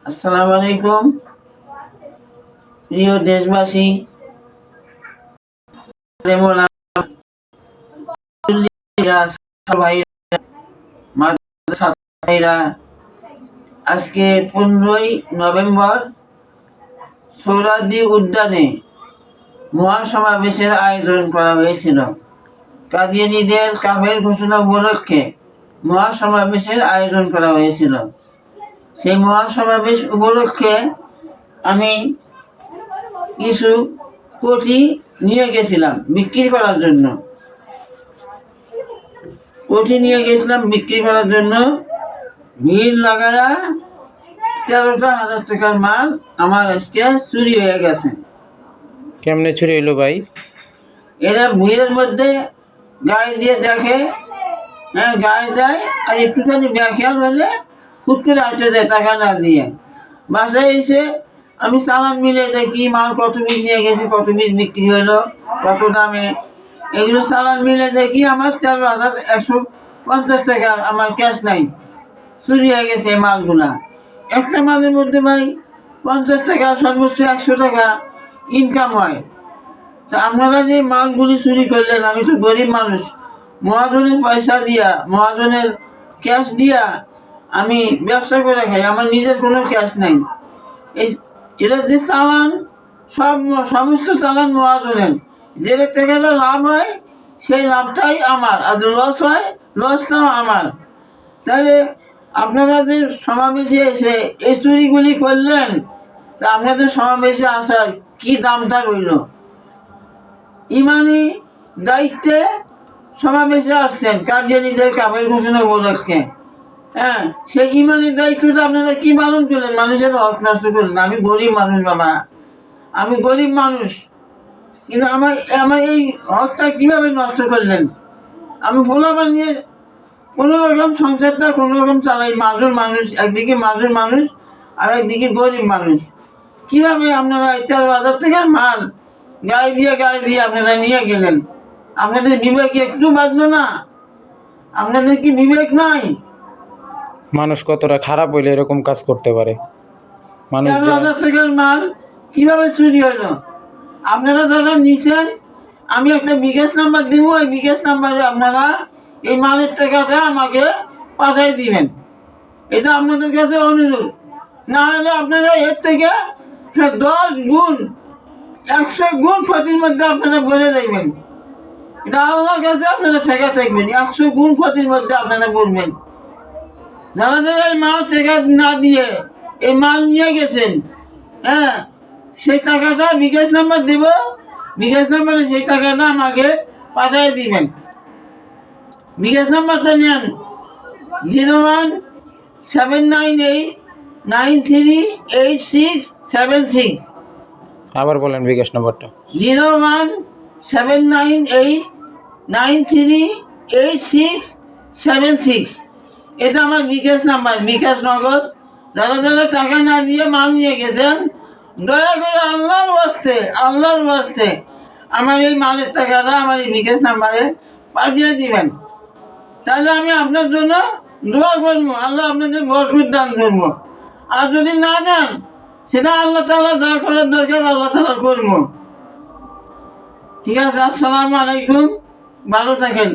আসসালামু আলাইকুম প্রিয় দেশবাসী, আজকে 15ই নভেম্বর সোহরাওয়ার্দী উদ্যানে মহাসমাবেশের আয়োজন করা হয়েছিল। কাদিয়ানীদের কাফের ঘোষণা উপলক্ষে মহাসমাবেশের আয়োজন করা হয়েছিল। সেই মহাসমাবেশ উপলক্ষে আমি কিছু কোটি নিয়ে গেছিলাম বিক্রি করার জন্য। ভিড় লাগায়া 13,000 টাকার মাল আমার আজকে চুরি হয়ে গেছে। কেমনে চুরি হইলো ভাই? এরা ভিড়ের মধ্যে গায়ে দিয়ে দেখে, গায়ে দেয়, আর একটুখানি বেখেয়াল হলে হুট করে হাঁটে দেয় টাকা না দিয়ে। বাসায় এসে আমি চালান মিলে দেখি মাল কত পিস নিয়ে গেছি, কত পিস বিক্রি হলো, কত দামে। এগুলো চালান মিলে দেখি আমার 13,150 টাকা আমার ক্যাশ নাই, চুরি হয়ে গেছে এই মালগুলা। একটা মালের মধ্যে ভাই 50 টাকা, সর্বোচ্চ 100 টাকা ইনকাম হয়। তা আপনারা যে মালগুলি চুরি করলেন, আমি তো গরিব মানুষ, মহাজনের পয়সা দিয়া, মহাজনের ক্যাশ দিয়া আমি ব্যবসা করে খাই, আমার নিজের কোনো ক্যাশ নাই। এটা যে চালান, সমস্ত চালান মহাজনের, যে টাকাটা লাভ হয় সেই লাভটাই আমার, আর লস হয় লসটাও আমার। তাহলে আপনারা যে সমাবেশে এসে এই চুরিগুলি করলেন, তা আপনাদের সমাবেশে আসার কি দামটা রইল? ইমানি দায়িত্বে সমাবেশে আসছেন কাদিয়ানীদের কাফের ঘোষণা উপলক্ষে। সেই ইমানি দায়িত্বটা আপনারা কি পালন করলেন? মানুষের হক নষ্ট করলেন। আমি গরিব মানুষ বাবা, আমি গরিব মানুষ, কিন্তু আমার এই হকটা কিভাবে নষ্ট করলেন? আমি ভোলা বানিয়ে কোনো রকম সংসারটা কোনো রকম চালাই। মাজুর মানুষ একদিকে, মাজুর মানুষ আর একদিকে গরিব মানুষ। কিভাবে আপনারা 13,000 টাকার মাল গায়ে দিয়ে আপনারা নিয়ে গেলেন? আপনাদের বিবেক একটু বাঁধলো না? আপনাদের কি বিবেক নাই? মানুষ কতটা খারাপ হইলে এরকম কাজ করতে পারে? 13,000 টাকার মাল কিভাবে চুরি হইল? আপনারা যারা নিছেন, আমি একটা বিকাশ নাম্বার দিব, ওই বিকাশ নাম্বারে আপনারা এই মালের টাকাটা আমাকে পাঠিয়ে দিবেন। এটা আপনাদের কাছে অনুরোধ। না হলে আপনারা এর থেকে 10 গুণ 100 গুণ ক্ষতির মধ্যে আপনারা বলে দেবেন। এটা আল্লাহর কাছে আপনারা ঠেকা থাকবেন, 100 গুণ ক্ষতির মধ্যে আপনারা বলবেন। যারা যারা এই মাল ঠেকা না দিয়ে এই মাল নিয়ে গেছেন, সেই টাকাটা বিকাশ নাম্বার দেব, বিকাশ নাম্বারে সেই টাকাটা আমাকে পাঠিয়ে দিবেন। বিকাশ নাম্বারটা নেন 017989386676। আবার বলেন বিকাশ নাম্বারটা। 017989386676। এটা আমার বিকাশ নাম্বার, বিকাশ নগদ। যারা যারা টাকা না দিয়ে মাল নিয়ে গেছেন, দয়া করে আল্লাহর ওয়াস্তে আমার এই মালের টাকাটা আমার এই বিকাশ নাম্বারে পাঠিয়ে দিবেন। তাহলে আমি আপনার জন্য দোয়া করবো, আল্লাহ আপনাদের বরকত দান করবো। আর যদি না দেন, সেটা আল্লাহ তাআলা যা করার দরকার আল্লাহ তাআলা করবো। ঠিক আছে, আসসালামু আলাইকুম, ভালো থাকেন।